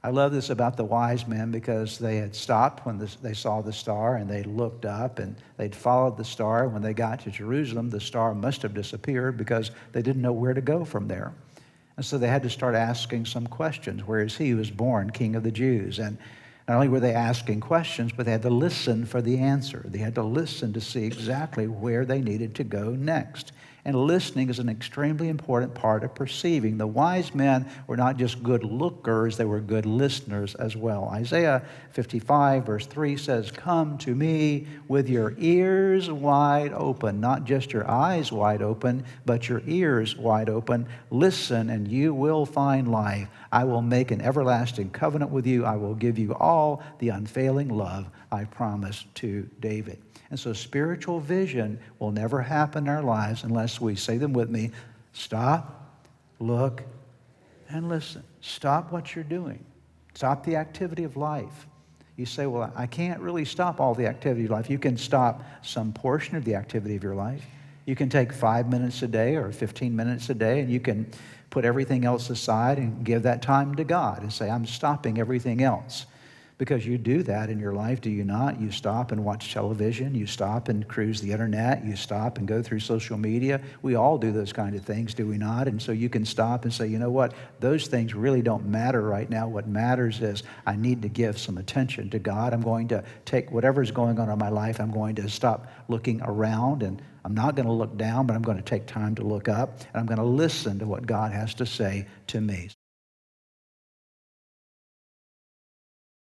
I love this about the wise men because they had stopped when they saw the star and they looked up and they'd followed the star. When they got to Jerusalem, the star must have disappeared because they didn't know where to go from there. And so they had to start asking some questions. Where is he who was born King of the Jews? And not only were they asking questions, but they had to listen for the answer. They had to listen to see exactly where they needed to go next. And listening is an extremely important part of perceiving. The wise men were not just good lookers, they were good listeners as well. Isaiah 55, verse 3 says, "Come to me with your ears wide open," not just your eyes wide open, but your ears wide open. "Listen, and you will find life. I will make an everlasting covenant with you. I will give you all the unfailing love I promised to David." And so spiritual vision will never happen in our lives unless we, say them with me, stop, look, and listen. Stop what you're doing. Stop the activity of life. You say, well, I can't really stop all the activity of life. You can stop some portion of the activity of your life. You can take 5 minutes a day or 15 minutes a day, and you can put everything else aside and give that time to God and say, I'm stopping everything else. Because you do that in your life, do you not? You stop and watch television. You stop and cruise the internet. You stop and go through social media. We all do those kind of things, do we not? And so you can stop and say, you know what? Those things really don't matter right now. What matters is I need to give some attention to God. I'm going to take whatever's going on in my life. I'm going to stop looking around, and I'm not going to look down, but I'm going to take time to look up, and I'm going to listen to what God has to say to me.